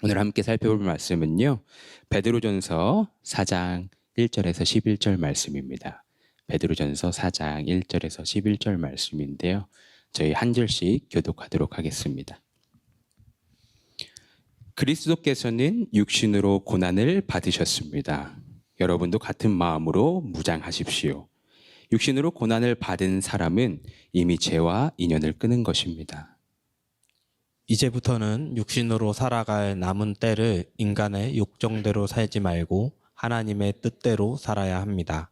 오늘 함께 살펴볼 말씀은요. 베드로전서 4장 1절에서 11절 말씀입니다. 베드로전서 4장 1절에서 11절 말씀인데요. 저희 한 절씩 교독하도록 하겠습니다. 그리스도께서는 육신으로 고난을 받으셨습니다. 여러분도 같은 마음으로 무장하십시오. 육신으로 고난을 받은 사람은 이미 죄와 인연을 끊은 것입니다. 이제부터는 육신으로 살아갈 남은 때를 인간의 욕정대로 살지 말고 하나님의 뜻대로 살아야 합니다.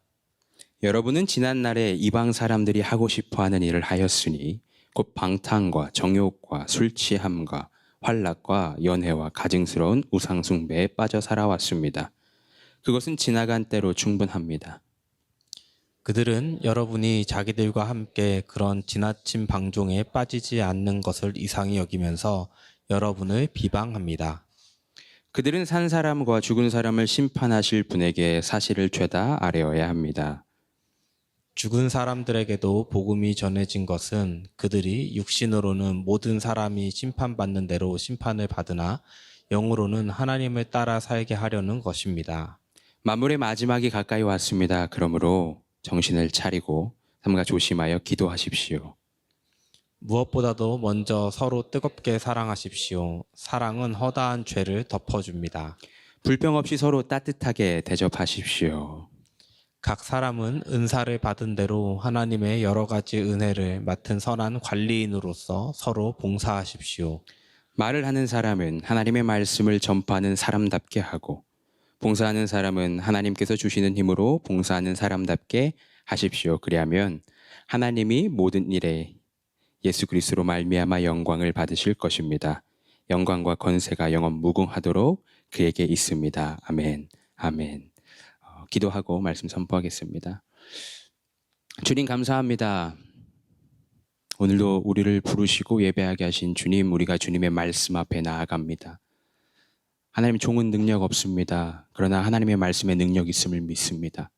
여러분은 지난날에 이방 사람들이 하고 싶어하는 일을 하였으니 곧 방탕과 정욕과 술 취함과 환락과 연회와 가증스러운 우상 숭배에 빠져 살아왔습니다. 그것은 지나간 때로 충분합니다. 그들은 여러분이 자기들과 함께 그런 지나친 방종에 빠지지 않는 것을 이상히 여기면서 여러분을 비방합니다. 그들은 산 사람과 죽은 사람을 심판하실 분에게 사실을 죄다 아뢰어야 합니다. 죽은 사람들에게도 복음이 전해진 것은 그들이 육신으로는 모든 사람이 심판받는 대로 심판을 받으나 영으로는 하나님을 따라 살게 하려는 것입니다. 만물의 마지막이 가까이 왔습니다. 그러므로 정신을 차리고 삼가 조심하여 기도하십시오. 무엇보다도 먼저 서로 뜨겁게 사랑하십시오. 사랑은 허다한 죄를 덮어줍니다. 불평 없이 서로 따뜻하게 대접하십시오. 각 사람은 은사를 받은 대로 하나님의 여러 가지 은혜를 맡은 선한 관리인으로서 서로 봉사하십시오. 말을 하는 사람은 하나님의 말씀을 전파하는 사람답게 하고 봉사하는 사람은 하나님께서 주시는 힘으로 봉사하는 사람답게 하십시오. 그리하면 하나님이 모든 일에 예수 그리스도로 말미암아 영광을 받으실 것입니다. 영광과 권세가 영원 무궁하도록 그에게 있습니다. 아멘. 아멘. 기도하고 말씀 선포하겠습니다. 주님 감사합니다. 오늘도 우리를 부르시고 예배하게 하신 주님, 우리가 주님의 말씀 앞에 나아갑니다. 하나님, 종은 능력 없습니다. 그러나 하나님의 말씀에 능력 있음을 믿습니다.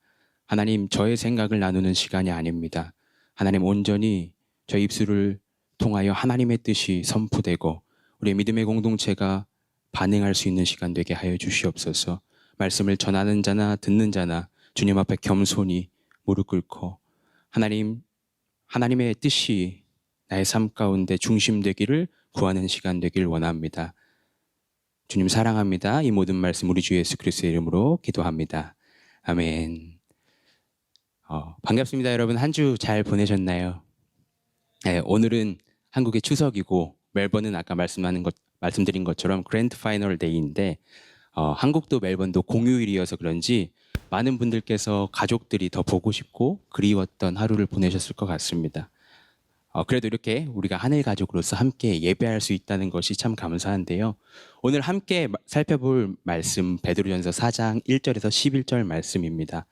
하나님, 저의 생각을 나누는 시간이 아닙니다. 하나님, 온전히 저희 입술을 통하여 하나님의 뜻이 선포되고 우리의 믿음의 공동체가 반응할 수 있는 시간 되게 하여 주시옵소서. 말씀을 전하는 자나 듣는 자나 주님 앞에 겸손히 무릎 꿇고 하나님의 뜻이 나의 삶 가운데 중심되기를 구하는 시간 되길 원합니다. 주님 사랑합니다. 이 모든 말씀 우리 주 예수 그리스도의 이름으로 기도합니다. 아멘. 반갑습니다. 여러분, 한 주 잘 보내셨나요? 네, 오늘은 한국의 추석이고 멜번은 아까 말씀드린 것처럼 그랜드 파이널 데이인데 한국도 멜번도 공휴일이어서 그런지 많은 분들께서 가족들이 더 보고 싶고 그리웠던 하루를 보내셨을 것 같습니다. 그래도 이렇게 우리가 하늘 가족으로서 함께 예배할 수 있다는 것이 참 감사한데요. 오늘 함께 살펴볼 말씀 베드로전서 4장 1절에서 11절 말씀입니다.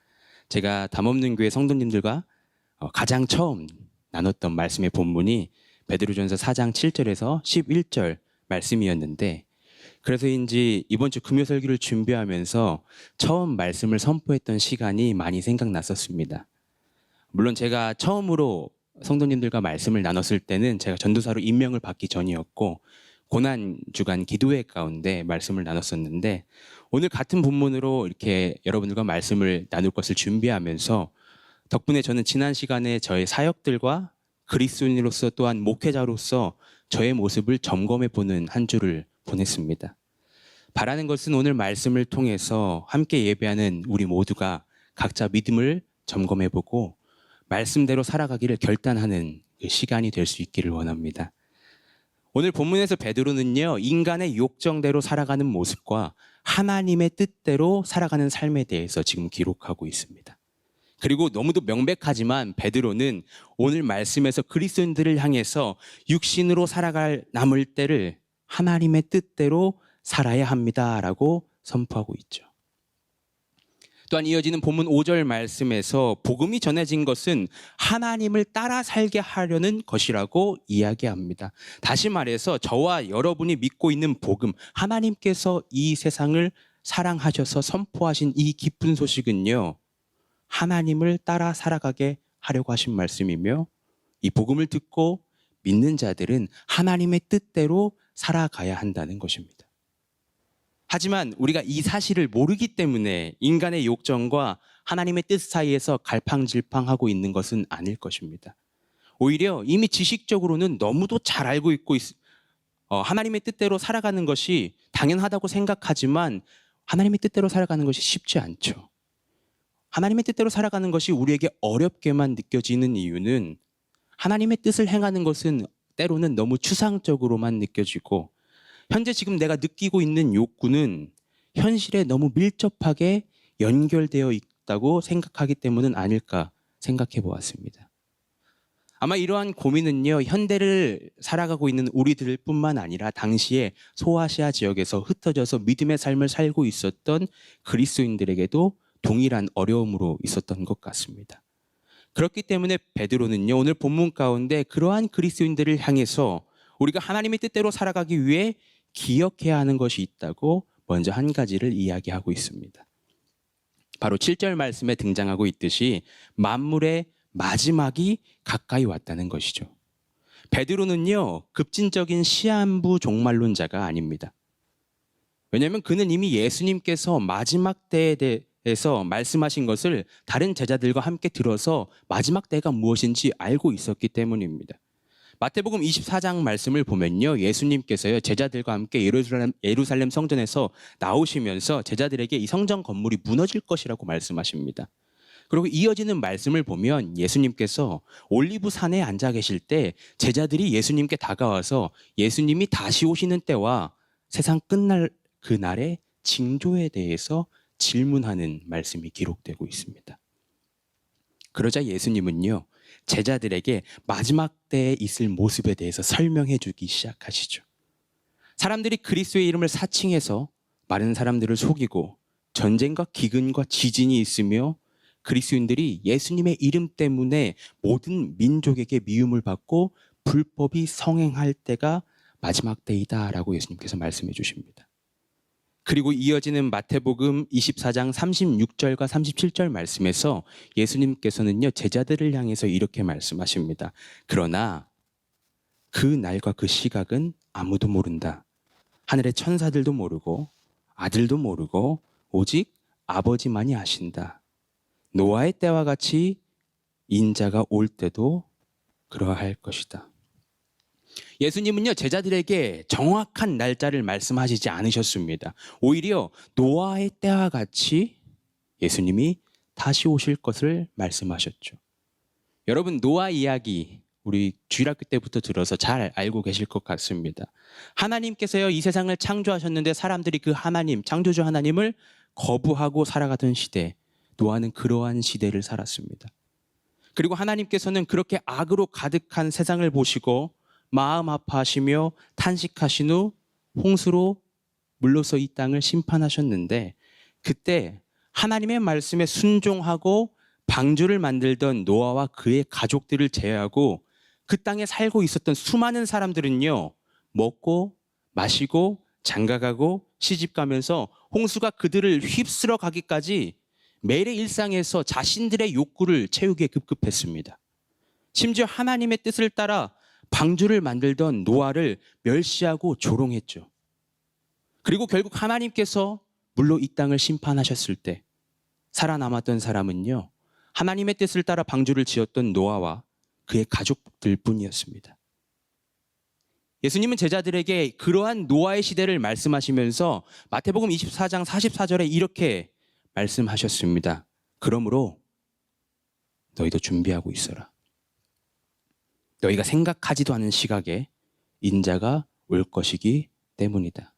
제가 담없는 교회 성도님들과 가장 처음 나눴던 말씀의 본문이 베드로전서 4장 7절에서 11절 말씀이었는데 그래서인지 이번 주 금요 설교를 준비하면서 처음 말씀을 선포했던 시간이 많이 생각났었습니다. 물론 제가 처음으로 성도님들과 말씀을 나눴을 때는 제가 전도사로 임명을 받기 전이었고 고난 주간 기도회 가운데 말씀을 나눴었는데 오늘 같은 본문으로 이렇게 여러분들과 말씀을 나눌 것을 준비하면서 덕분에 저는 지난 시간에 저의 사역들과 그리스도인으로서 또한 목회자로서 저의 모습을 점검해 보는 한 주를 보냈습니다. 바라는 것은 오늘 말씀을 통해서 함께 예배하는 우리 모두가 각자 믿음을 점검해 보고 말씀대로 살아가기를 결단하는 그 시간이 될 수 있기를 원합니다. 오늘 본문에서 베드로는요, 인간의 욕정대로 살아가는 모습과 하나님의 뜻대로 살아가는 삶에 대해서 지금 기록하고 있습니다. 그리고 너무도 명백하지만 베드로는 오늘 말씀에서 그리스도인들을 향해서 육신으로 살아갈 남을 때를 하나님의 뜻대로 살아야 합니다라고 선포하고 있죠. 또한 이어지는 본문 5절 말씀에서 복음이 전해진 것은 하나님을 따라 살게 하려는 것이라고 이야기합니다. 다시 말해서 저와 여러분이 믿고 있는 복음, 하나님께서 이 세상을 사랑하셔서 선포하신 이 기쁜 소식은요, 하나님을 따라 살아가게 하려고 하신 말씀이며 이 복음을 듣고 믿는 자들은 하나님의 뜻대로 살아가야 한다는 것입니다. 하지만 우리가 이 사실을 모르기 때문에 인간의 욕정과 하나님의 뜻 사이에서 갈팡질팡하고 있는 것은 아닐 것입니다. 오히려 이미 지식적으로는 너무도 잘 알고 있고 하나님의 뜻대로 살아가는 것이 당연하다고 생각하지만 하나님의 뜻대로 살아가는 것이 쉽지 않죠. 하나님의 뜻대로 살아가는 것이 우리에게 어렵게만 느껴지는 이유는 하나님의 뜻을 행하는 것은 때로는 너무 추상적으로만 느껴지고 현재 지금 내가 느끼고 있는 욕구는 현실에 너무 밀접하게 연결되어 있다고 생각하기 때문은 아닐까 생각해 보았습니다. 아마 이러한 고민은요, 현대를 살아가고 있는 우리들 뿐만 아니라 당시에 소아시아 지역에서 흩어져서 믿음의 삶을 살고 있었던 그리스도인들에게도 동일한 어려움으로 있었던 것 같습니다. 그렇기 때문에 베드로는요, 오늘 본문 가운데 그러한 그리스도인들을 향해서 우리가 하나님의 뜻대로 살아가기 위해 기억해야 하는 것이 있다고 먼저 한 가지를 이야기하고 있습니다. 바로 7절 말씀에 등장하고 있듯이 만물의 마지막이 가까이 왔다는 것이죠. 베드로는요, 급진적인 시한부 종말론자가 아닙니다. 왜냐하면 그는 이미 예수님께서 마지막 때에 대해서 말씀하신 것을 다른 제자들과 함께 들어서 마지막 때가 무엇인지 알고 있었기 때문입니다. 마태복음 24장 말씀을 보면요, 예수님께서요 제자들과 함께 예루살렘 성전에서 나오시면서 제자들에게 이 성전 건물이 무너질 것이라고 말씀하십니다. 그리고 이어지는 말씀을 보면 예수님께서 올리브 산에 앉아 계실 때 제자들이 예수님께 다가와서 예수님이 다시 오시는 때와 세상 끝날 그날의 징조에 대해서 질문하는 말씀이 기록되고 있습니다. 그러자 예수님은요, 제자들에게 마지막 때에 있을 모습에 대해서 설명해 주기 시작하시죠. 사람들이 그리스도의 이름을 사칭해서 많은 사람들을 속이고 전쟁과 기근과 지진이 있으며 그리스도인들이 예수님의 이름 때문에 모든 민족에게 미움을 받고 불법이 성행할 때가 마지막 때이다라고 예수님께서 말씀해 주십니다. 그리고 이어지는 마태복음 24장 36절과 37절 말씀에서 예수님께서는요, 제자들을 향해서 이렇게 말씀하십니다. 그러나 그 날과 그 시각은 아무도 모른다. 하늘의 천사들도 모르고 아들도 모르고 오직 아버지만이 아신다. 노아의 때와 같이 인자가 올 때도 그러할 것이다. 예수님은요, 제자들에게 정확한 날짜를 말씀하시지 않으셨습니다. 오히려 노아의 때와 같이 예수님이 다시 오실 것을 말씀하셨죠. 여러분, 노아 이야기 우리 주일학교 때부터 들어서 잘 알고 계실 것 같습니다. 하나님께서요, 이 세상을 창조하셨는데 사람들이 그 하나님, 창조주 하나님을 거부하고 살아가던 시대, 노아는 그러한 시대를 살았습니다. 그리고 하나님께서는 그렇게 악으로 가득한 세상을 보시고 마음 아파하시며 탄식하신 후 홍수로 물러서 이 땅을 심판하셨는데, 그때 하나님의 말씀에 순종하고 방주를 만들던 노아와 그의 가족들을 제외하고 그 땅에 살고 있었던 수많은 사람들은요, 먹고 마시고 장가가고 시집가면서 홍수가 그들을 휩쓸어 가기까지 매일의 일상에서 자신들의 욕구를 채우기에 급급했습니다. 심지어 하나님의 뜻을 따라 방주를 만들던 노아를 멸시하고 조롱했죠. 그리고 결국 하나님께서 물로 이 땅을 심판하셨을 때 살아남았던 사람은요, 하나님의 뜻을 따라 방주를 지었던 노아와 그의 가족들 뿐이었습니다. 예수님은 제자들에게 그러한 노아의 시대를 말씀하시면서 마태복음 24장 44절에 이렇게 말씀하셨습니다. 그러므로 너희도 준비하고 있어라. 너희가 생각하지도 않은 시각에 인자가 올 것이기 때문이다.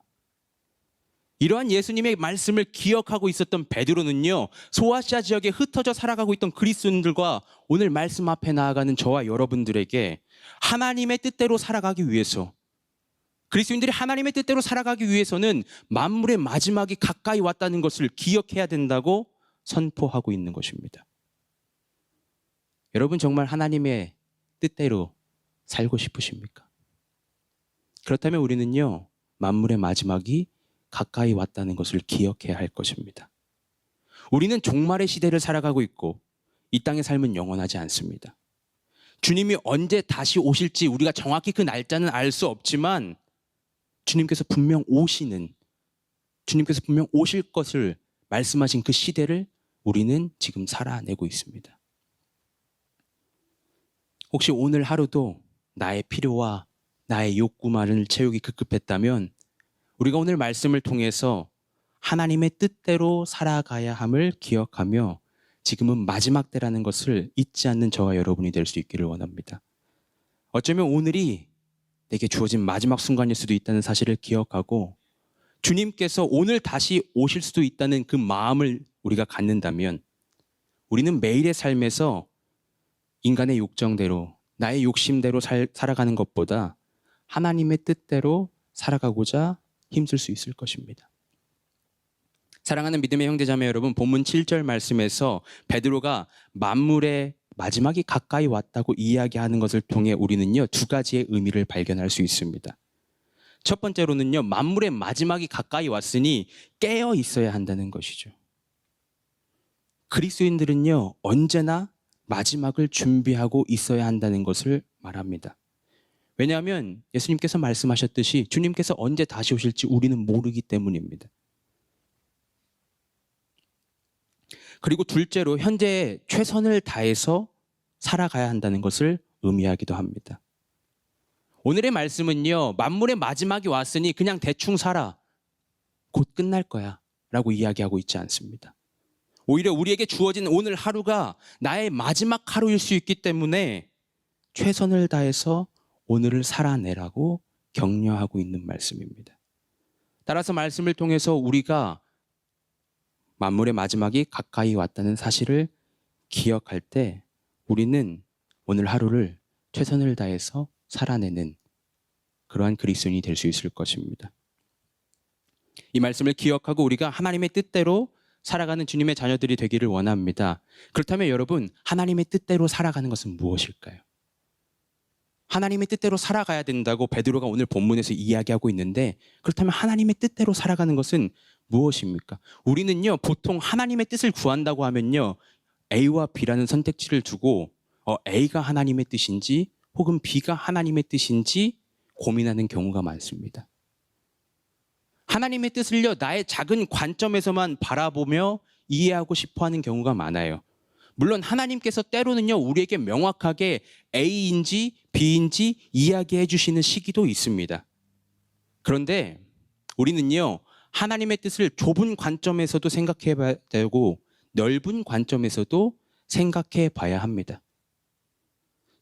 이러한 예수님의 말씀을 기억하고 있었던 베드로는요, 소아시아 지역에 흩어져 살아가고 있던 그리스도인들과 오늘 말씀 앞에 나아가는 저와 여러분들에게 하나님의 뜻대로 살아가기 위해서, 그리스도인들이 하나님의 뜻대로 살아가기 위해서는 만물의 마지막이 가까이 왔다는 것을 기억해야 된다고 선포하고 있는 것입니다. 여러분, 정말 하나님의 뜻대로 살고 싶으십니까? 그렇다면 우리는요, 만물의 마지막이 가까이 왔다는 것을 기억해야 할 것입니다. 우리는 종말의 시대를 살아가고 있고 이 땅의 삶은 영원하지 않습니다. 주님이 언제 다시 오실지 우리가 정확히 그 날짜는 알 수 없지만 주님께서 분명 오시는 주님께서 분명 오실 것을 말씀하신 그 시대를 우리는 지금 살아내고 있습니다. 혹시 오늘 하루도 나의 필요와 나의 욕구만을 채우기 급급했다면 우리가 오늘 말씀을 통해서 하나님의 뜻대로 살아가야 함을 기억하며 지금은 마지막 때라는 것을 잊지 않는 저와 여러분이 될 수 있기를 원합니다. 어쩌면 오늘이 내게 주어진 마지막 순간일 수도 있다는 사실을 기억하고 주님께서 오늘 다시 오실 수도 있다는 그 마음을 우리가 갖는다면 우리는 매일의 삶에서 인간의 욕정대로 나의 욕심대로 살아가는 것보다 하나님의 뜻대로 살아가고자 힘쓸 수 있을 것입니다. 사랑하는 믿음의 형제자매 여러분, 본문 7절 말씀에서 베드로가 만물의 마지막이 가까이 왔다고 이야기하는 것을 통해 우리는요, 두 가지의 의미를 발견할 수 있습니다. 첫 번째로는요, 만물의 마지막이 가까이 왔으니 깨어 있어야 한다는 것이죠. 그리스도인들은요, 언제나 마지막을 준비하고 있어야 한다는 것을 말합니다. 왜냐하면 예수님께서 말씀하셨듯이 주님께서 언제 다시 오실지 우리는 모르기 때문입니다. 그리고 둘째로 현재 최선을 다해서 살아가야 한다는 것을 의미하기도 합니다. 오늘의 말씀은요, 만물의 마지막이 왔으니 그냥 대충 살아. 곧 끝날 거야. 라고 이야기하고 있지 않습니다. 오히려 우리에게 주어진 오늘 하루가 나의 마지막 하루일 수 있기 때문에 최선을 다해서 오늘을 살아내라고 격려하고 있는 말씀입니다. 따라서 말씀을 통해서 우리가 만물의 마지막이 가까이 왔다는 사실을 기억할 때 우리는 오늘 하루를 최선을 다해서 살아내는 그러한 그리스도인이 될 수 있을 것입니다. 이 말씀을 기억하고 우리가 하나님의 뜻대로 살아가는 주님의 자녀들이 되기를 원합니다. 그렇다면 여러분, 하나님의 뜻대로 살아가는 것은 무엇일까요? 하나님의 뜻대로 살아가야 된다고 베드로가 오늘 본문에서 이야기하고 있는데, 그렇다면 하나님의 뜻대로 살아가는 것은 무엇입니까? 우리는요, 보통 하나님의 뜻을 구한다고 하면요, A와 B라는 선택지를 두고 A가 하나님의 뜻인지 혹은 B가 하나님의 뜻인지 고민하는 경우가 많습니다. 하나님의 뜻을요, 나의 작은 관점에서만 바라보며 이해하고 싶어하는 경우가 많아요. 물론 하나님께서 때로는요, 우리에게 명확하게 A인지 B인지 이야기해 주시는 시기도 있습니다. 그런데 우리는요, 하나님의 뜻을 좁은 관점에서도 생각해 봐야 되고 넓은 관점에서도 생각해 봐야 합니다.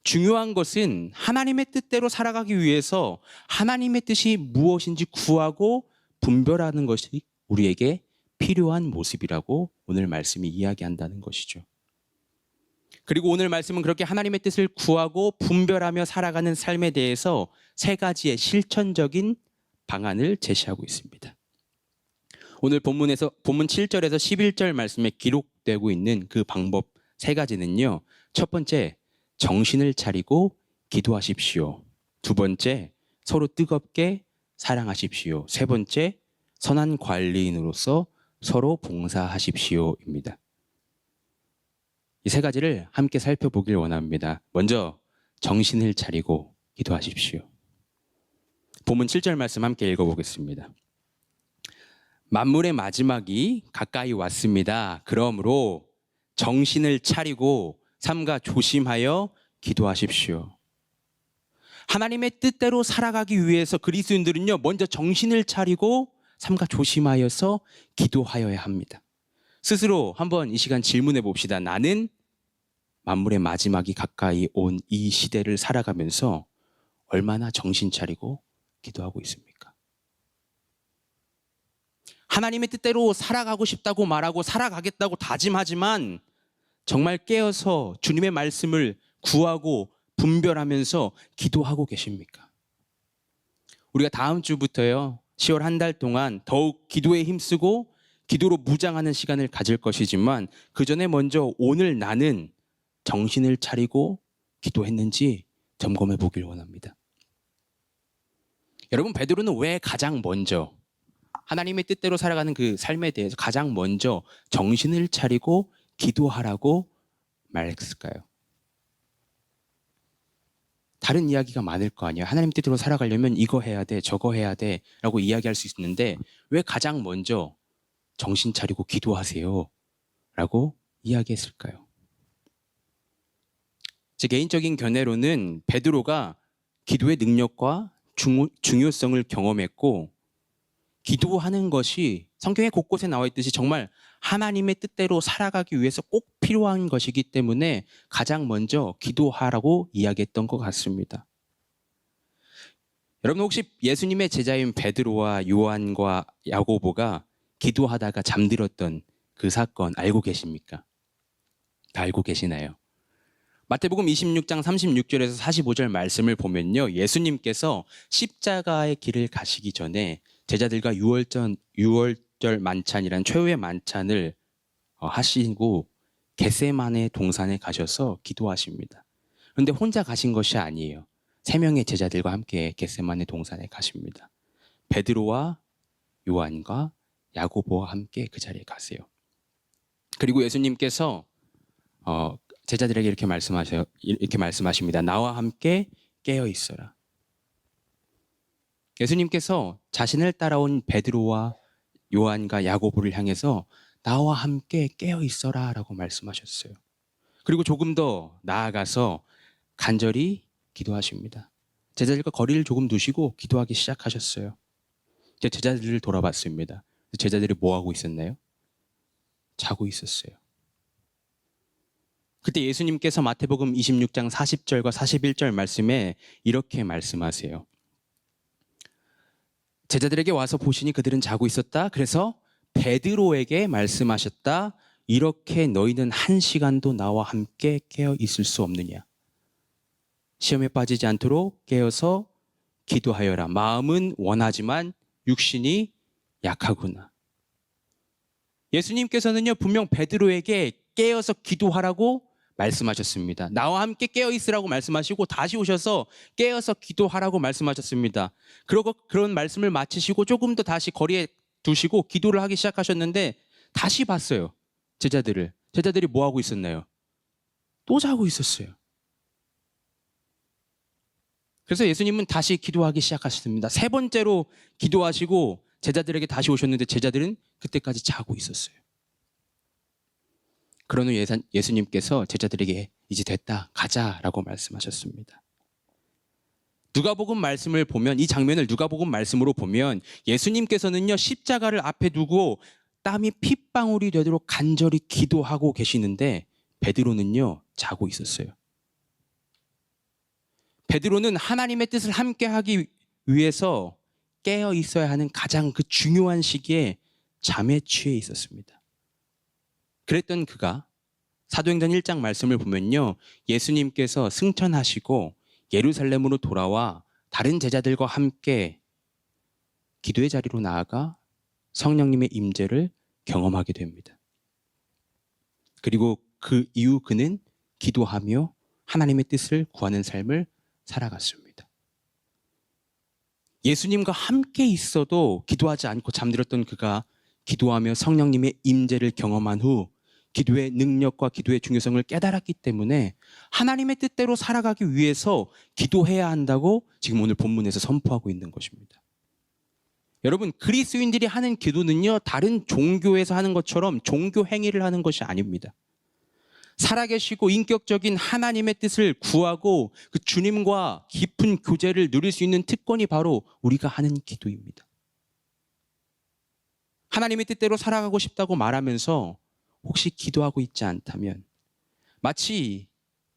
중요한 것은 하나님의 뜻대로 살아가기 위해서 하나님의 뜻이 무엇인지 구하고 분별하는 것이 우리에게 필요한 모습이라고 오늘 말씀이 이야기한다는 것이죠. 그리고 오늘 말씀은 그렇게 하나님의 뜻을 구하고 분별하며 살아가는 삶에 대해서 세 가지의 실천적인 방안을 제시하고 있습니다. 오늘 본문 7절에서 11절 말씀에 기록되고 있는 그 방법 세 가지는요. 첫 번째, 정신을 차리고 기도하십시오. 두 번째, 서로 뜨겁게 사랑하십시오. 세 번째, 선한 관리인으로서 서로 봉사하십시오입니다. 이 세 가지를 함께 살펴보길 원합니다. 먼저 정신을 차리고 기도하십시오. 본문 7절 말씀 함께 읽어보겠습니다. 만물의 마지막이 가까이 왔습니다. 그러므로 정신을 차리고 삼가 조심하여 기도하십시오. 하나님의 뜻대로 살아가기 위해서 그리스도인들은요, 먼저 정신을 차리고 삼가 조심하여서 기도하여야 합니다. 스스로 한번 이 시간 질문해 봅시다. 나는 만물의 마지막이 가까이 온 이 시대를 살아가면서 얼마나 정신 차리고 기도하고 있습니까? 하나님의 뜻대로 살아가고 싶다고 말하고 살아가겠다고 다짐하지만 정말 깨어서 주님의 말씀을 구하고 분별하면서 기도하고 계십니까? 우리가 다음 주부터요, 10월 한 달 동안 더욱 기도에 힘쓰고 기도로 무장하는 시간을 가질 것이지만 그 전에 먼저 오늘 나는 정신을 차리고 기도했는지 점검해 보길 원합니다. 여러분, 베드로는 왜 가장 먼저 하나님의 뜻대로 살아가는 그 삶에 대해서 가장 먼저 정신을 차리고 기도하라고 말했을까요? 다른 이야기가 많을 거 아니에요. 하나님 뜻대로 살아가려면 이거 해야 돼, 저거 해야 돼 라고 이야기할 수 있는데 왜 가장 먼저 정신 차리고 기도하세요 라고 이야기했을까요? 제 개인적인 견해로는 베드로가 기도의 능력과 중요성을 경험했고 기도하는 것이 성경의 곳곳에 나와 있듯이 정말 하나님의 뜻대로 살아가기 위해서 꼭 필요한 것이기 때문에 가장 먼저 기도하라고 이야기했던 것 같습니다. 여러분 혹시 예수님의 제자인 베드로와 요한과 야고보가 기도하다가 잠들었던 그 사건 알고 계십니까? 다 알고 계시나요? 마태복음 26장 36절에서 45절 말씀을 보면요. 예수님께서 십자가의 길을 가시기 전에 제자들과 유월절 만찬이란 최후의 만찬을 하시고 겟세마네 동산에 가셔서 기도하십니다. 그런데 혼자 가신 것이 아니에요. 3명의 제자들과 함께 겟세마네 동산에 가십니다. 베드로와 요한과 야고보와 함께 그 자리에 가세요. 그리고 예수님께서 제자들에게 이렇게 말씀하십니다. 나와 함께 깨어 있어라. 예수님께서 자신을 따라온 베드로와 요한과 야고보를 향해서 나와 함께 깨어 있어라라고 말씀하셨어요. 그리고 조금 더 나아가서 간절히 기도하십니다. 제자들과 거리를 조금 두시고 기도하기 시작하셨어요. 제 제자들을 돌아봤습니다. 제자들이 뭐 하고 있었나요? 자고 있었어요. 그때 예수님께서 마태복음 26장 40절과 41절 말씀에 이렇게 말씀하세요. 제자들에게 와서 보시니 그들은 자고 있었다. 그래서 베드로에게 말씀하셨다. 이렇게 너희는 1시간도 나와 함께 깨어 있을 수 없느냐. 시험에 빠지지 않도록 깨어서 기도하여라. 마음은 원하지만 육신이 약하구나. 예수님께서는요 분명 베드로에게 깨어서 기도하라고 말씀하셨습니다. 나와 함께 깨어 있으라고 말씀하시고 다시 오셔서 깨어서 기도하라고 말씀하셨습니다. 그러고 그런 말씀을 마치시고 조금 더 다시 거리에 두시고 기도를 하기 시작하셨는데 다시 봤어요. 제자들이 뭐 하고 있었나요? 또 자고 있었어요. 그래서 예수님은 다시 기도하기 시작하셨습니다. 3번째로 기도하시고 제자들에게 다시 오셨는데 제자들은 그때까지 자고 있었어요. 그런 후 예수님께서 제자들에게 이제 됐다, 가자라고 말씀하셨습니다. 누가복음 말씀을 보면 이 장면을 누가복음 말씀으로 보면 예수님께서는요 십자가를 앞에 두고 땀이 핏방울이 되도록 간절히 기도하고 계시는데 베드로는요 자고 있었어요. 베드로는 하나님의 뜻을 함께 하기 위해서 깨어 있어야 하는 가장 그 중요한 시기에 잠에 취해 있었습니다. 그랬던 그가 사도행전 1장 말씀을 보면요. 예수님께서 승천하시고 예루살렘으로 돌아와 다른 제자들과 함께 기도의 자리로 나아가 성령님의 임재를 경험하게 됩니다. 그리고 그 이후 그는 기도하며 하나님의 뜻을 구하는 삶을 살아갔습니다. 예수님과 함께 있어도 기도하지 않고 잠들었던 그가 기도하며 성령님의 임재를 경험한 후 기도의 능력과 기도의 중요성을 깨달았기 때문에 하나님의 뜻대로 살아가기 위해서 기도해야 한다고 지금 오늘 본문에서 선포하고 있는 것입니다. 여러분, 그리스도인들이 하는 기도는요, 다른 종교에서 하는 것처럼 종교 행위를 하는 것이 아닙니다. 살아계시고 인격적인 하나님의 뜻을 구하고 그 주님과 깊은 교제를 누릴 수 있는 특권이 바로 우리가 하는 기도입니다. 하나님의 뜻대로 살아가고 싶다고 말하면서 혹시 기도하고 있지 않다면 마치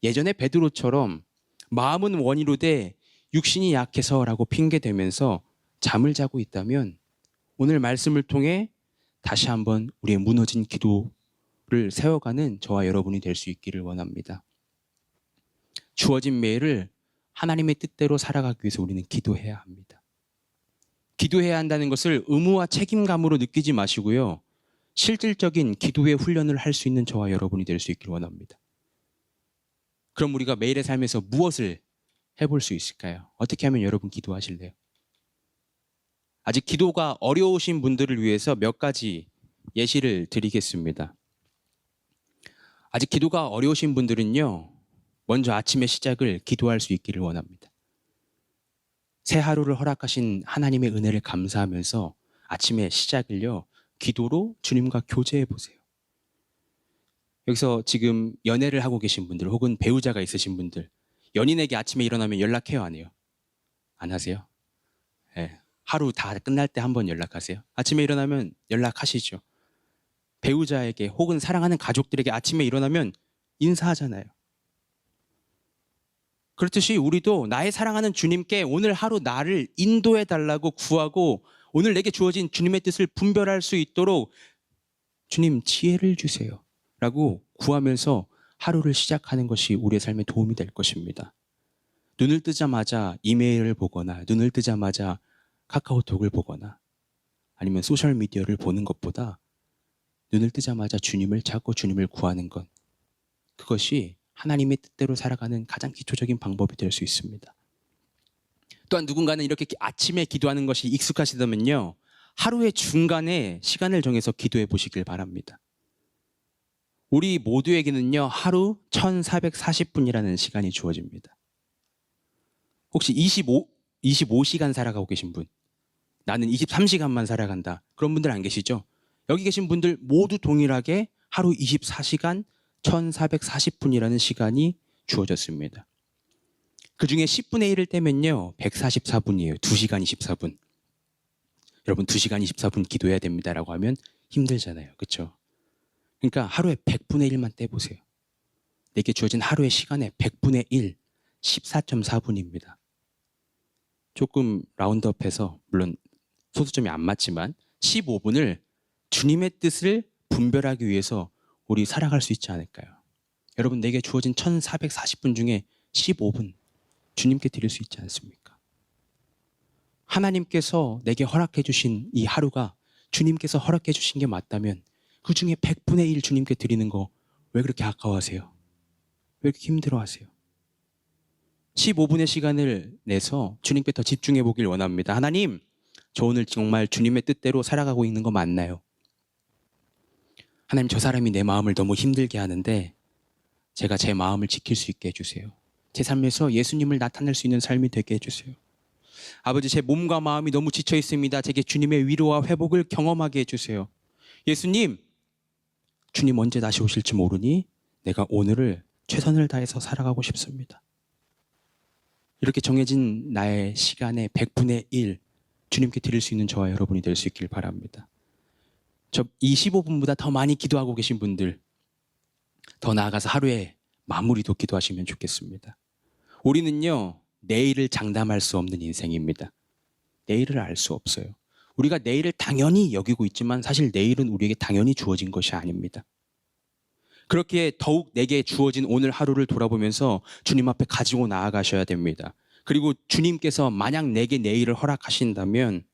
예전에 베드로처럼 마음은 원이로되 육신이 약해서라고 핑계대면서 잠을 자고 있다면 오늘 말씀을 통해 다시 한번 우리의 무너진 기도를 세워가는 저와 여러분이 될 수 있기를 원합니다. 주어진 매일을 하나님의 뜻대로 살아가기 위해서 우리는 기도해야 합니다. 기도해야 한다는 것을 의무와 책임감으로 느끼지 마시고요. 실질적인 기도의 훈련을 할 수 있는 저와 여러분이 될 수 있기를 원합니다. 그럼 우리가 매일의 삶에서 무엇을 해볼 수 있을까요? 어떻게 하면 여러분 기도하실래요? 아직 기도가 어려우신 분들을 위해서 몇 가지 예시를 드리겠습니다. 아직 기도가 어려우신 분들은요, 먼저 아침의 시작을 기도할 수 있기를 원합니다. 새 하루를 허락하신 하나님의 은혜를 감사하면서 아침의 시작을요, 기도로 주님과 교제해 보세요. 여기서 지금 연애를 하고 계신 분들 혹은 배우자가 있으신 분들, 연인에게 아침에 일어나면 연락해요, 안 해요? 안 하세요? 네. 하루 다 끝날 때 한번 연락하세요. 아침에 일어나면 연락하시죠. 배우자에게 혹은 사랑하는 가족들에게 아침에 일어나면 인사하잖아요. 그렇듯이 우리도 나의 사랑하는 주님께 오늘 하루 나를 인도해 달라고 구하고 오늘 내게 주어진 주님의 뜻을 분별할 수 있도록 주님 지혜를 주세요 라고 구하면서 하루를 시작하는 것이 우리의 삶에 도움이 될 것입니다. 눈을 뜨자마자 이메일을 보거나 눈을 뜨자마자 카카오톡을 보거나 아니면 소셜미디어를 보는 것보다 눈을 뜨자마자 주님을 찾고 주님을 구하는 것, 그것이 하나님의 뜻대로 살아가는 가장 기초적인 방법이 될 수 있습니다. 또한 누군가는 이렇게 아침에 기도하는 것이 익숙하시다면요, 하루의 중간에 시간을 정해서 기도해 보시길 바랍니다. 우리 모두에게는요, 하루 1440분이라는 시간이 주어집니다. 혹시 25시간 살아가고 계신 분, 나는 23시간만 살아간다, 그런 분들 안 계시죠? 여기 계신 분들 모두 동일하게 하루 24시간 1440분이라는 시간이 주어졌습니다. 그 중에 10분의 1을 떼면요 144분이에요. 2시간 24분. 여러분 2시간 24분 기도해야 됩니다라고 하면 힘들잖아요. 그렇죠? 그러니까 하루에 100분의 1만 떼보세요. 내게 주어진 하루의 시간의 100분의 1, 14.4분입니다. 조금 라운드업해서 물론 소수점이 안 맞지만 15분을 주님의 뜻을 분별하기 위해서 우리 살아갈 수 있지 않을까요? 여러분 내게 주어진 1440분 중에 15분 주님께 드릴 수 있지 않습니까? 하나님께서 내게 허락해 주신 이 하루가 주님께서 허락해 주신 게 맞다면 그 중에 100분의 1 주님께 드리는 거 왜 그렇게 아까워하세요? 왜 그렇게 힘들어하세요? 15분의 시간을 내서 주님께 더 집중해 보길 원합니다. 하나님, 저 오늘 정말 주님의 뜻대로 살아가고 있는 거 맞나요? 하나님, 저 사람이 내 마음을 너무 힘들게 하는데 제가 제 마음을 지킬 수 있게 해주세요. 제 삶에서 예수님을 나타낼 수 있는 삶이 되게 해주세요. 아버지, 제 몸과 마음이 너무 지쳐 있습니다. 제게 주님의 위로와 회복을 경험하게 해주세요. 예수님, 주님 언제 다시 오실지 모르니 내가 오늘을 최선을 다해서 살아가고 싶습니다. 이렇게 정해진 나의 시간의 100분의 1 주님께 드릴 수 있는 저와 여러분이 될 수 있길 바랍니다. 저 25분보다 더 많이 기도하고 계신 분들, 더 나아가서 하루에 마무리도 기도하시면 좋겠습니다. 우리는요, 내일을 장담할 수 없는 인생입니다. 내일을 알 수 없어요. 우리가 내일을 당연히 여기고 있지만 사실 내일은 우리에게 당연히 주어진 것이 아닙니다. 그렇기에 더욱 내게 주어진 오늘 하루를 돌아보면서 주님 앞에 가지고 나아가셔야 됩니다. 그리고 주님께서 만약 내게 내일을 허락하신다면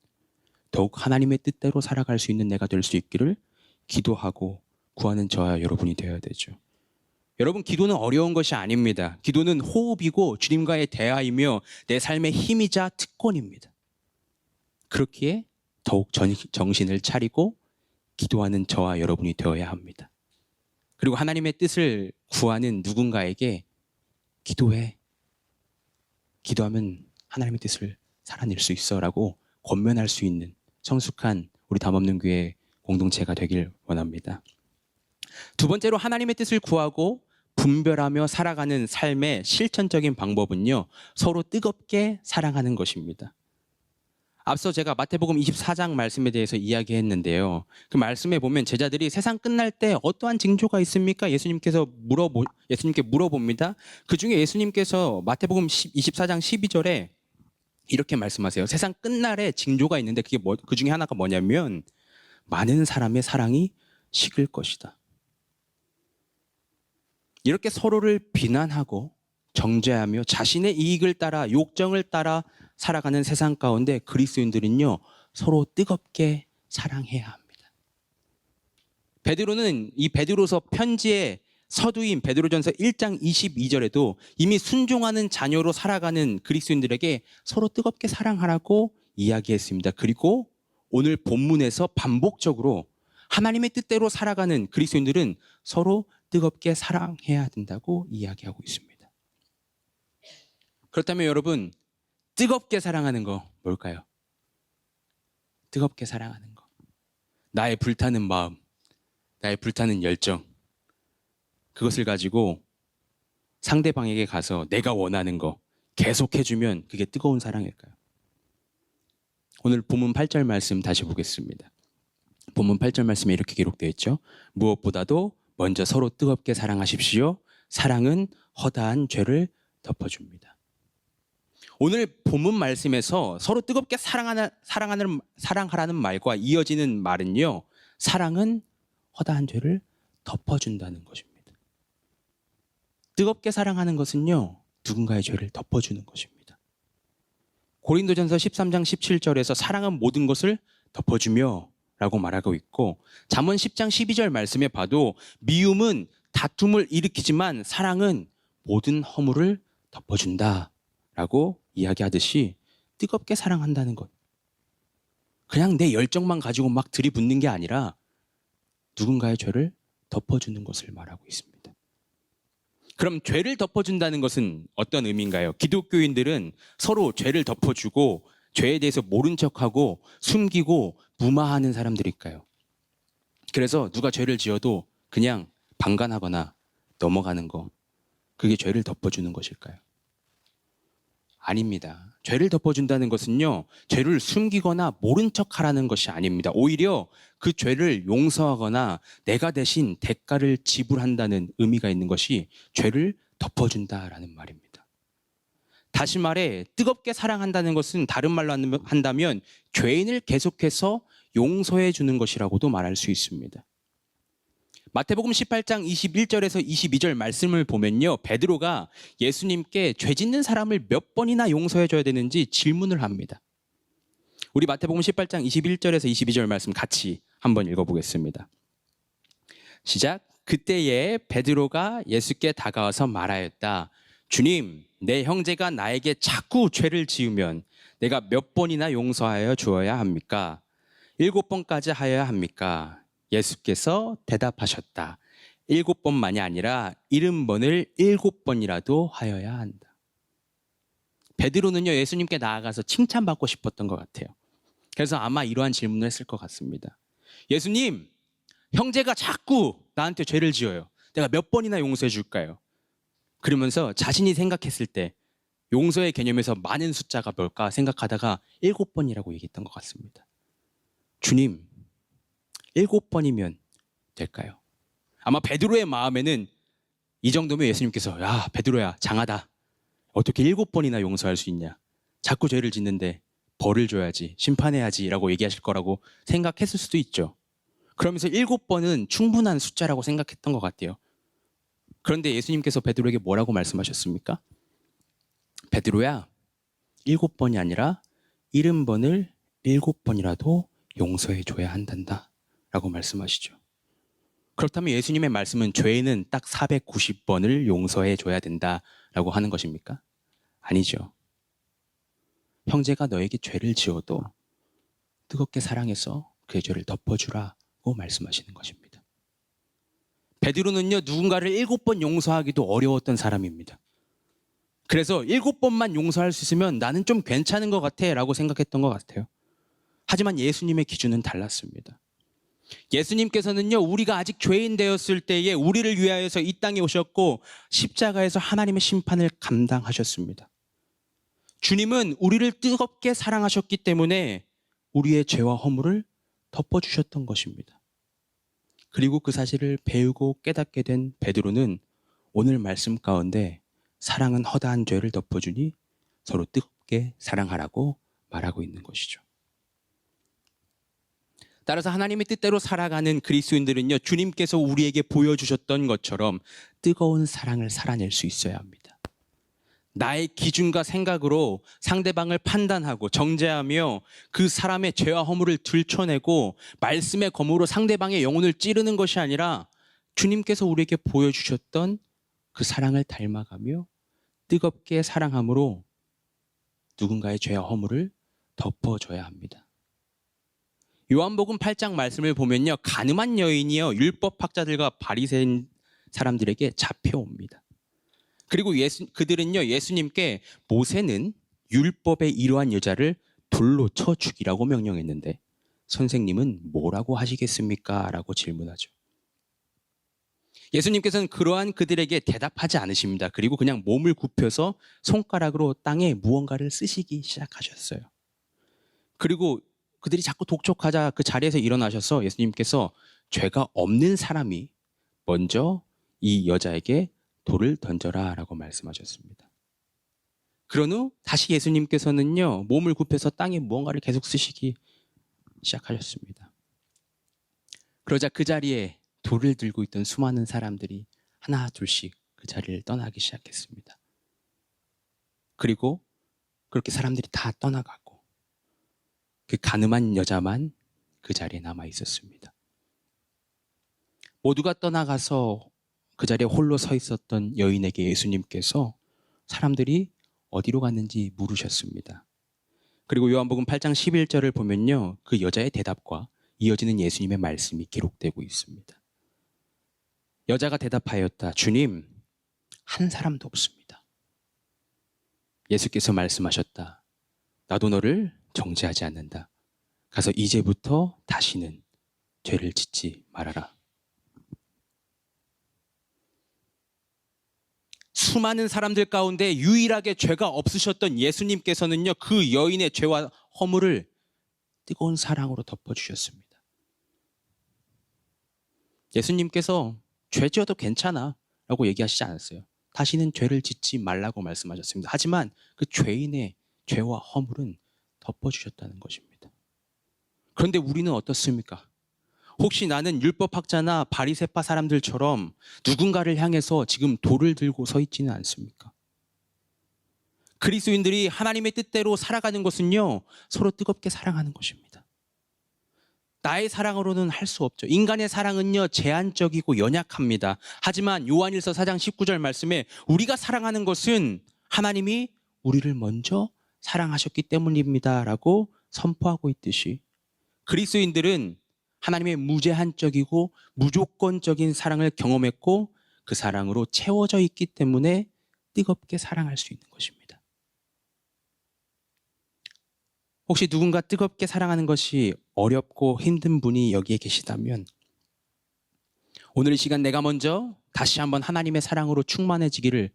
더욱 하나님의 뜻대로 살아갈 수 있는 내가 될 수 있기를 기도하고 구하는 저와 여러분이 되어야 되죠. 여러분, 기도는 어려운 것이 아닙니다. 기도는 호흡이고 주님과의 대화이며 내 삶의 힘이자 특권입니다. 그렇기에 더욱 정신을 차리고 기도하는 저와 여러분이 되어야 합니다. 그리고 하나님의 뜻을 구하는 누군가에게 기도해. 기도하면 하나님의 뜻을 살아낼 수 있어라고 권면할 수 있는 성숙한 우리 담없는 교회 공동체가 되길 원합니다. 두 번째로 하나님의 뜻을 구하고 분별하며 살아가는 삶의 실천적인 방법은요, 서로 뜨겁게 사랑하는 것입니다. 앞서 제가 마태복음 24장 말씀에 대해서 이야기했는데요. 그 말씀에 보면 제자들이 세상 끝날 때 어떠한 징조가 있습니까? 예수님께 물어봅니다. 그 중에 예수님께서 마태복음 24장 12절에 이렇게 말씀하세요. 세상 끝날에 징조가 있는데 그 중에 하나가 뭐냐면 많은 사람의 사랑이 식을 것이다. 이렇게 서로를 비난하고 정죄하며 자신의 이익을 따라 욕정을 따라 살아가는 세상 가운데 그리스도인들은요, 서로 뜨겁게 사랑해야 합니다. 베드로는 이 베드로서 편지의 서두인 베드로전서 1장 22절에도 이미 순종하는 자녀로 살아가는 그리스도인들에게 서로 뜨겁게 사랑하라고 이야기했습니다. 그리고 오늘 본문에서 반복적으로 하나님의 뜻대로 살아가는 그리스도인들은 서로 뜨겁게 사랑해야 된다고 이야기하고 있습니다. 그렇다면 여러분, 뜨겁게 사랑하는 거 뭘까요? 뜨겁게 사랑하는 거. 나의 불타는 마음, 나의 불타는 열정, 그것을 가지고 상대방에게 가서 내가 원하는 거 계속 해주면 그게 뜨거운 사랑일까요? 오늘 본문 8절 말씀 다시 보겠습니다. 본문 8절 말씀에 이렇게 기록되어 있죠. 무엇보다도 먼저 서로 뜨겁게 사랑하십시오. 사랑은 허다한 죄를 덮어줍니다. 오늘 본문 말씀에서 서로 뜨겁게 사랑하라는 말과 이어지는 말은요. 사랑은 허다한 죄를 덮어준다는 것입니다. 뜨겁게 사랑하는 것은요. 누군가의 죄를 덮어주는 것입니다. 고린도전서 13장 17절에서 사랑은 모든 것을 덮어주며 라고 말하고 있고, 잠언 10장 12절 말씀에 봐도 미움은 다툼을 일으키지만 사랑은 모든 허물을 덮어준다 라고 이야기하듯이 뜨겁게 사랑한다는 것, 그냥 내 열정만 가지고 막 들이붓는 게 아니라 누군가의 죄를 덮어주는 것을 말하고 있습니다. 그럼 죄를 덮어준다는 것은 어떤 의미인가요? 기독교인들은 서로 죄를 덮어주고 죄에 대해서 모른 척하고 숨기고 무마하는 사람들일까요? 그래서 누가 죄를 지어도 그냥 방관하거나 넘어가는 거, 그게 죄를 덮어주는 것일까요? 아닙니다. 죄를 덮어준다는 것은요, 죄를 숨기거나 모른 척하라는 것이 아닙니다. 오히려 그 죄를 용서하거나 내가 대신 대가를 지불한다는 의미가 있는 것이 죄를 덮어준다라는 말입니다. 다시 말해 뜨겁게 사랑한다는 것은 다른 말로 한다면 죄인을 계속해서 용서해 주는 것이라고도 말할 수 있습니다. 마태복음 18장 21절에서 22절 말씀을 보면요, 베드로가 예수님께 죄 짓는 사람을 몇 번이나 용서해 줘야 되는지 질문을 합니다. 우리 마태복음 18장 21절에서 22절 말씀 같이 한번 읽어보겠습니다. 시작. 그때에 베드로가 예수께 다가와서 말하였다. 주님, 내 형제가 나에게 자꾸 죄를 지으면 내가 몇 번이나 용서하여 주어야 합니까? 7번까지 하여야 합니까? 예수께서 대답하셨다. 7번만이 아니라 70번을 7번이라도 하여야 한다. 베드로는요, 예수님께 나아가서 칭찬받고 싶었던 것 같아요. 그래서 아마 이러한 질문을 했을 것 같습니다. 예수님, 형제가 자꾸 나한테 죄를 지어요. 내가 몇 번이나 용서해 줄까요? 그러면서 자신이 생각했을 때 용서의 개념에서 많은 숫자가 뭘까 생각하다가 7번이라고 얘기했던 것 같습니다. 주님, 7번이면 될까요? 아마 베드로의 마음에는 이 정도면 예수님께서 야, 베드로야, 장하다. 어떻게 7번이나 용서할 수 있냐? 자꾸 죄를 짓는데 벌을 줘야지, 심판해야지 라고 얘기하실 거라고 생각했을 수도 있죠. 그러면서 7번은 충분한 숫자라고 생각했던 것 같아요. 그런데 예수님께서 베드로에게 뭐라고 말씀하셨습니까? 베드로야, 7번이 아니라 70번을 7번이라도 용서해 줘야 한단다 라고 말씀하시죠. 그렇다면 예수님의 말씀은 죄인은 딱 490번을 용서해 줘야 된다라고 하는 것입니까? 아니죠. 형제가 너에게 죄를 지어도 뜨겁게 사랑해서 그의 죄를 덮어주라고 말씀하시는 것입니다. 베드로는요, 누군가를 7번 용서하기도 어려웠던 사람입니다. 그래서 7번만 용서할 수 있으면 나는 좀 괜찮은 것 같아 라고 생각했던 것 같아요. 하지만 예수님의 기준은 달랐습니다. 예수님께서는요, 우리가 아직 죄인 되었을 때에 우리를 위하여서 이 땅에 오셨고 십자가에서 하나님의 심판을 감당하셨습니다. 주님은 우리를 뜨겁게 사랑하셨기 때문에 우리의 죄와 허물을 덮어주셨던 것입니다. 그리고 그 사실을 배우고 깨닫게 된 베드로는 오늘 말씀 가운데 사랑은 허다한 죄를 덮어주니 서로 뜨겁게 사랑하라고 말하고 있는 것이죠. 따라서 하나님의 뜻대로 살아가는 그리스도인들은요, 주님께서 우리에게 보여주셨던 것처럼 뜨거운 사랑을 살아낼 수 있어야 합니다. 나의 기준과 생각으로 상대방을 판단하고 정죄하며 그 사람의 죄와 허물을 들춰내고 말씀의 검으로 상대방의 영혼을 찌르는 것이 아니라 주님께서 우리에게 보여주셨던 그 사랑을 닮아가며 뜨겁게 사랑함으로 누군가의 죄와 허물을 덮어줘야 합니다. 요한복음 8장 말씀을 보면요, 가늠한 여인이요 율법학자들과 바리새인 사람들에게 잡혀옵니다. 그리고 그들은요, 예수님께 모세는 율법에 이러한 여자를 돌로 쳐 죽이라고 명령했는데 선생님은 뭐라고 하시겠습니까? 라고 질문하죠. 예수님께서는 그러한 그들에게 대답하지 않으십니다. 그리고 그냥 몸을 굽혀서 손가락으로 땅에 무언가를 쓰시기 시작하셨어요. 그리고 그들이 자꾸 독촉하자 그 자리에서 일어나셔서 예수님께서 죄가 없는 사람이 먼저 이 여자에게 돌을 던져라 라고 말씀하셨습니다. 그런 후 다시 예수님께서는요, 몸을 굽혀서 땅에 무언가를 계속 쓰시기 시작하셨습니다. 그러자 그 자리에 돌을 들고 있던 수많은 사람들이 하나 둘씩 그 자리를 떠나기 시작했습니다. 그리고 그렇게 사람들이 다 떠나가고 그 가늠한 여자만 그 자리에 남아 있었습니다. 모두가 떠나가서 그 자리에 홀로 서 있었던 여인에게 예수님께서 사람들이 어디로 갔는지 물으셨습니다. 그리고 요한복음 8장 11절을 보면요, 그 여자의 대답과 이어지는 예수님의 말씀이 기록되고 있습니다. 여자가 대답하였다. 주님, 한 사람도 없습니다. 예수께서 말씀하셨다. 나도 너를 정죄하지 않는다. 가서 이제부터 다시는 죄를 짓지 말아라. 수많은 사람들 가운데 유일하게 죄가 없으셨던 예수님께서는요, 그 여인의 죄와 허물을 뜨거운 사랑으로 덮어주셨습니다. 예수님께서 죄 지어도 괜찮아 라고 얘기하시지 않았어요. 다시는 죄를 짓지 말라고 말씀하셨습니다. 하지만 그 죄인의 죄와 허물은 덮어주셨다는 것입니다. 그런데 우리는 어떻습니까? 혹시 나는 율법학자나 바리새파 사람들처럼 누군가를 향해서 지금 돌을 들고 서 있지는 않습니까? 그리스도인들이 하나님의 뜻대로 살아가는 것은요, 서로 뜨겁게 사랑하는 것입니다. 나의 사랑으로는 할 수 없죠. 인간의 사랑은요, 제한적이고 연약합니다. 하지만 요한일서 4장 19절 말씀에 우리가 사랑하는 것은 하나님이 우리를 먼저 사랑하셨기 때문입니다 라고 선포하고 있듯이 그리스도인들은 하나님의 무제한적이고 무조건적인 사랑을 경험했고 그 사랑으로 채워져 있기 때문에 뜨겁게 사랑할 수 있는 것입니다. 혹시 누군가 뜨겁게 사랑하는 것이 어렵고 힘든 분이 여기에 계시다면 오늘 이 시간 내가 먼저 다시 한번 하나님의 사랑으로 충만해지기를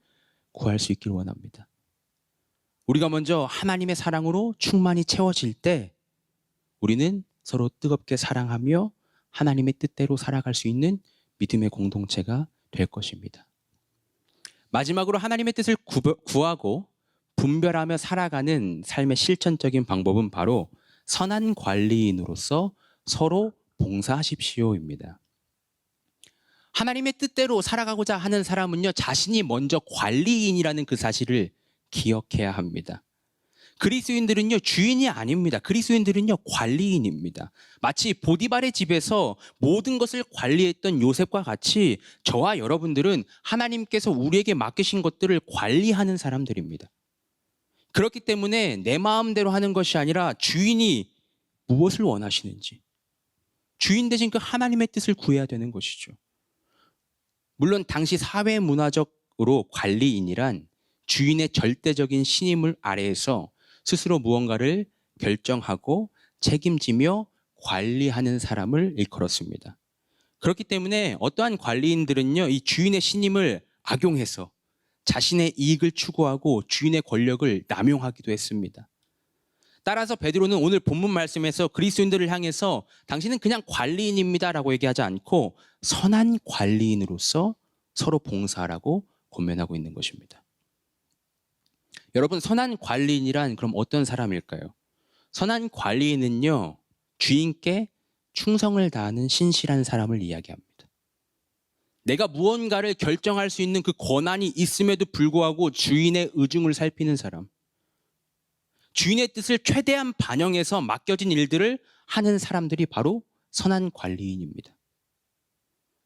구할 수 있기를 원합니다. 우리가 먼저 하나님의 사랑으로 충만히 채워질 때 우리는 서로 뜨겁게 사랑하며 하나님의 뜻대로 살아갈 수 있는 믿음의 공동체가 될 것입니다. 마지막으로 하나님의 뜻을 구하고 분별하며 살아가는 삶의 실천적인 방법은 바로 선한 관리인으로서 서로 봉사하십시오입니다. 하나님의 뜻대로 살아가고자 하는 사람은요, 자신이 먼저 관리인이라는 그 사실을 기억해야 합니다. 그리스도인들은요, 주인이 아닙니다. 그리스도인들은요, 관리인입니다. 마치 보디발의 집에서 모든 것을 관리했던 요셉과 같이 저와 여러분들은 하나님께서 우리에게 맡기신 것들을 관리하는 사람들입니다. 그렇기 때문에 내 마음대로 하는 것이 아니라 주인이 무엇을 원하시는지, 주인 대신 그 하나님의 뜻을 구해야 되는 것이죠. 물론 당시 사회 문화적으로 관리인이란 주인의 절대적인 신임을 아래에서 스스로 무언가를 결정하고 책임지며 관리하는 사람을 일컬었습니다. 그렇기 때문에 어떠한 관리인들은요, 이 주인의 신임을 악용해서 자신의 이익을 추구하고 주인의 권력을 남용하기도 했습니다. 따라서 베드로는 오늘 본문 말씀에서 그리스도인들을 향해서 당신은 그냥 관리인입니다라고 얘기하지 않고 선한 관리인으로서 서로 봉사하라고 권면하고 있는 것입니다. 여러분, 선한 관리인이란 그럼 어떤 사람일까요? 선한 관리인은요, 주인께 충성을 다하는 신실한 사람을 이야기합니다. 내가 무언가를 결정할 수 있는 그 권한이 있음에도 불구하고 주인의 의중을 살피는 사람, 주인의 뜻을 최대한 반영해서 맡겨진 일들을 하는 사람들이 바로 선한 관리인입니다.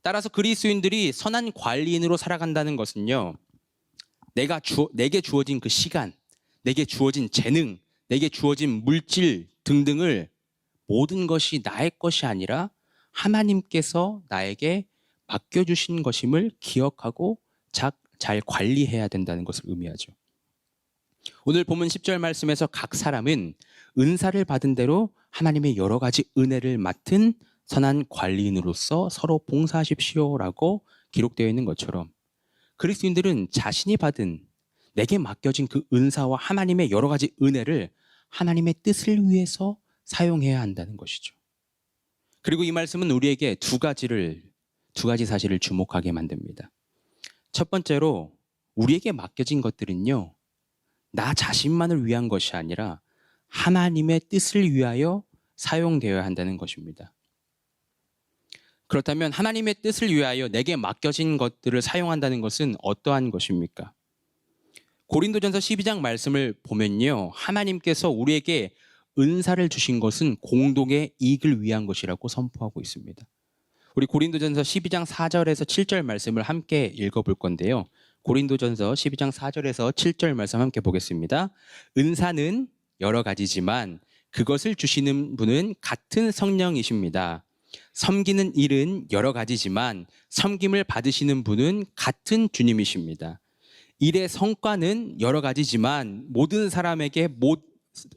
따라서 그리스도인들이 선한 관리인으로 살아간다는 것은요, 내게 주어진 그 시간, 내게 주어진 재능, 내게 주어진 물질 등등을 모든 것이 나의 것이 아니라 하나님께서 나에게 맡겨주신 것임을 기억하고 잘 잘 관리해야 된다는 것을 의미하죠. 오늘 본문 10절 말씀에서 각 사람은 은사를 받은 대로 하나님의 여러 가지 은혜를 맡은 선한 관리인으로서 서로 봉사하십시오라고 기록되어 있는 것처럼 그리스도인들은 자신이 받은 내게 맡겨진 그 은사와 하나님의 여러 가지 은혜를 하나님의 뜻을 위해서 사용해야 한다는 것이죠. 그리고 이 말씀은 우리에게 두 가지 사실을 주목하게 만듭니다. 첫 번째로 우리에게 맡겨진 것들은요, 나 자신만을 위한 것이 아니라 하나님의 뜻을 위하여 사용되어야 한다는 것입니다. 그렇다면 하나님의 뜻을 위하여 내게 맡겨진 것들을 사용한다는 것은 어떠한 것입니까? 고린도전서 12장 말씀을 보면요, 하나님께서 우리에게 은사를 주신 것은 공동의 이익을 위한 것이라고 선포하고 있습니다. 우리 고린도전서 12장 4절에서 7절 말씀을 함께 읽어볼 건데요. 고린도전서 12장 4절에서 7절 말씀 함께 보겠습니다. 은사는 여러 가지지만 그것을 주시는 분은 같은 성령이십니다. 섬기는 일은 여러 가지지만 섬김을 받으시는 분은 같은 주님이십니다. 일의 성과는 여러 가지지만 모든 사람에게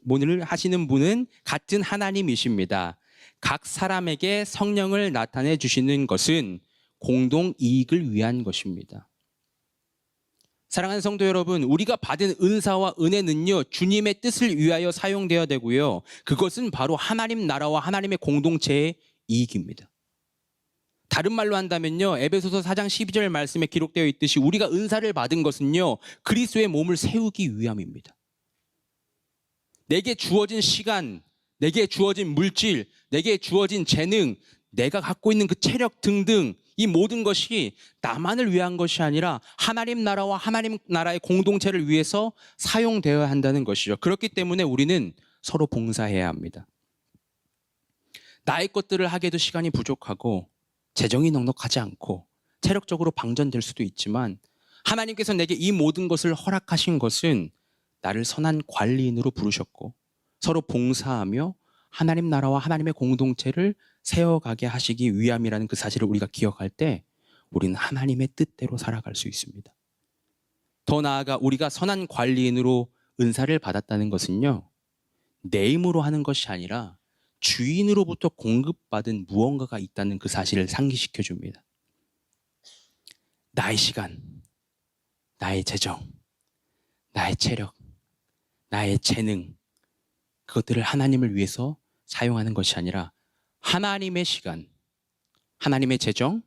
모든을 하시는 분은 같은 하나님이십니다. 각 사람에게 성령을 나타내 주시는 것은 공동 이익을 위한 것입니다. 사랑하는 성도 여러분, 우리가 받은 은사와 은혜는요, 주님의 뜻을 위하여 사용되어야 되고요. 그것은 바로 하나님 나라와 하나님의 공동체의 이익입니다. 다른 말로 한다면요, 에베소서 4장 12절 말씀에 기록되어 있듯이 우리가 은사를 받은 것은요, 그리스도의 몸을 세우기 위함입니다. 내게 주어진 시간, 내게 주어진 물질, 내게 주어진 재능, 내가 갖고 있는 그 체력 등등 이 모든 것이 나만을 위한 것이 아니라 하나님 나라와 하나님 나라의 공동체를 위해서 사용되어야 한다는 것이죠. 그렇기 때문에 우리는 서로 봉사해야 합니다. 나의 것들을 하기에도 시간이 부족하고 재정이 넉넉하지 않고 체력적으로 방전될 수도 있지만 하나님께서 내게 이 모든 것을 허락하신 것은 나를 선한 관리인으로 부르셨고 서로 봉사하며 하나님 나라와 하나님의 공동체를 세워가게 하시기 위함이라는 그 사실을 우리가 기억할 때 우리는 하나님의 뜻대로 살아갈 수 있습니다. 더 나아가 우리가 선한 관리인으로 은사를 받았다는 것은요, 내 힘으로 하는 것이 아니라 주인으로부터 공급받은 무언가가 있다는 그 사실을 상기시켜 줍니다. 나의 시간, 나의 재정, 나의 체력, 나의 재능, 그것들을 하나님을 위해서 사용하는 것이 아니라 하나님의 시간, 하나님의 재정,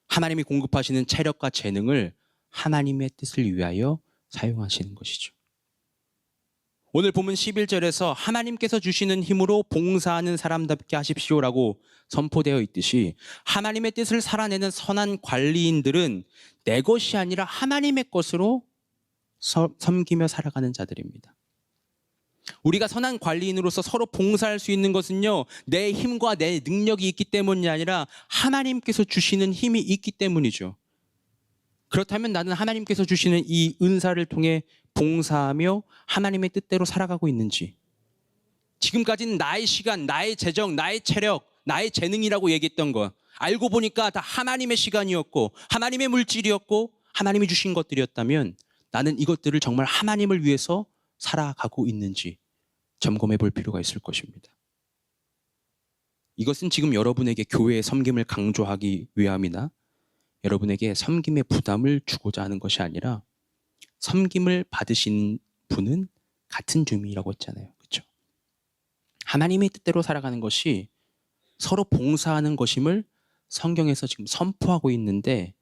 하나님이 공급하시는 체력과 재능을 하나님의 뜻을 위하여 사용하시는 것이죠. 오늘 본문 11절에서 하나님께서 주시는 힘으로 봉사하는 사람답게 하십시오라고 선포되어 있듯이 하나님의 뜻을 살아내는 선한 관리인들은 내 것이 아니라 하나님의 것으로 섬기며 살아가는 자들입니다. 우리가 선한 관리인으로서 서로 봉사할 수 있는 것은요, 내 힘과 내 능력이 있기 때문이 아니라 하나님께서 주시는 힘이 있기 때문이죠. 그렇다면 나는 하나님께서 주시는 이 은사를 통해 봉사하며 하나님의 뜻대로 살아가고 있는지, 지금까지는 나의 시간, 나의 재정, 나의 체력, 나의 재능이라고 얘기했던 거 알고 보니까 다 하나님의 시간이었고 하나님의 물질이었고 하나님이 주신 것들이었다면 나는 이것들을 정말 하나님을 위해서 살아가고 있는지 점검해 볼 필요가 있을 것입니다. 이것은 지금 여러분에게 교회의 섬김을 강조하기 위함이나 여러분에게 섬김의 부담을 주고자 하는 것이 아니라 섬김을 받으신 분은 같은 주민이라고 했잖아요. 그렇죠? 하나님의 뜻대로 살아가는 것이 서로 봉사하는 것임을 성경에서 지금 선포하고 있는데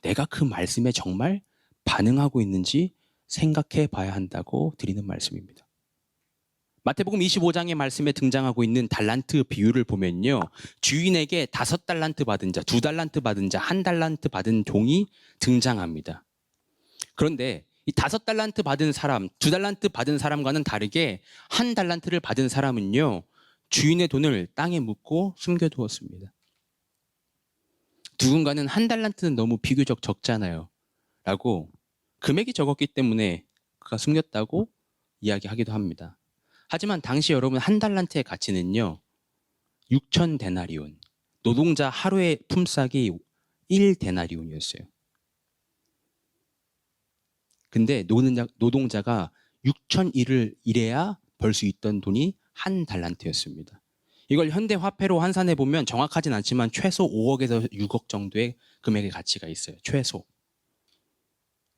내가 그 말씀에 정말 반응하고 있는지 생각해 봐야 한다고 드리는 말씀입니다. 마태복음 25장의 말씀에 등장하고 있는 달란트 비유를 보면요, 주인에게 5달란트 받은 자, 2달란트 받은 자, 1달란트 받은 종이 등장합니다. 그런데 이 5달란트 받은 사람, 2달란트 받은 사람과는 다르게 1달란트를 받은 사람은요, 주인의 돈을 땅에 묻고 숨겨두었습니다. 누군가는 1달란트는 너무 비교적 적잖아요 라고 금액이 적었기 때문에 그가 숨겼다고 이야기하기도 합니다. 하지만 당시 여러분 1달란트의 가치는요 6,000데나리온, 노동자 하루의 품삯이 1데나리온이었어요. 근데 노동자가 6천 일을 일해야 벌 수 있던 돈이 한 달란트였습니다. 이걸 현대 화폐로 환산해 보면 정확하진 않지만 최소 5억에서 6억 정도의 금액의 가치가 있어요. 최소.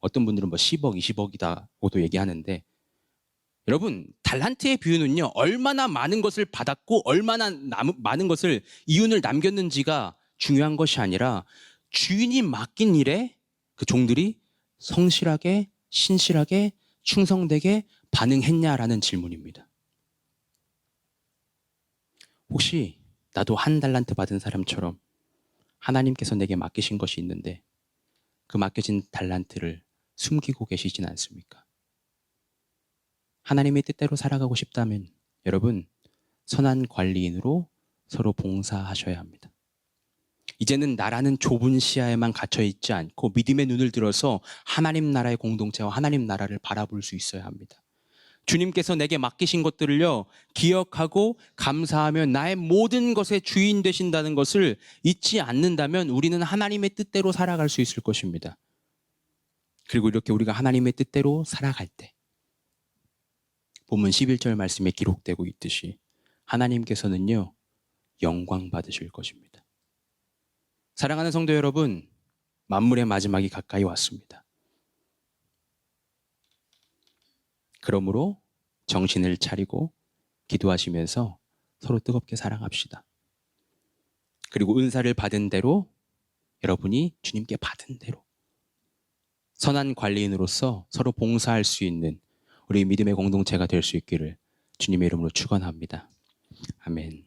어떤 분들은 뭐 10억, 20억이다고도 얘기하는데, 여러분, 달란트의 비유는요, 얼마나 많은 것을 받았고 얼마나 많은 것을 이윤을 남겼는지가 중요한 것이 아니라 주인이 맡긴 일에 그 종들이 성실하게, 신실하게, 충성되게 반응했냐라는 질문입니다. 혹시 나도 한 달란트 받은 사람처럼 하나님께서 내게 맡기신 것이 있는데 그 맡겨진 달란트를 숨기고 계시진 않습니까? 하나님의 뜻대로 살아가고 싶다면 여러분, 선한 관리인으로 서로 봉사하셔야 합니다. 이제는 나라는 좁은 시야에만 갇혀 있지 않고 믿음의 눈을 들어서 하나님 나라의 공동체와 하나님 나라를 바라볼 수 있어야 합니다. 주님께서 내게 맡기신 것들을요, 기억하고 감사하며 나의 모든 것의 주인 되신다는 것을 잊지 않는다면 우리는 하나님의 뜻대로 살아갈 수 있을 것입니다. 그리고 이렇게 우리가 하나님의 뜻대로 살아갈 때 본문 11절 말씀에 기록되고 있듯이 하나님께서는요, 영광 받으실 것입니다. 사랑하는 성도 여러분, 만물의 마지막이 가까이 왔습니다. 그러므로 정신을 차리고 기도하시면서 서로 뜨겁게 사랑합시다. 그리고 은사를 받은 대로 여러분이 주님께 받은 대로 선한 관리인으로서 서로 봉사할 수 있는 우리 믿음의 공동체가 될 수 있기를 주님의 이름으로 축원합니다. 아멘.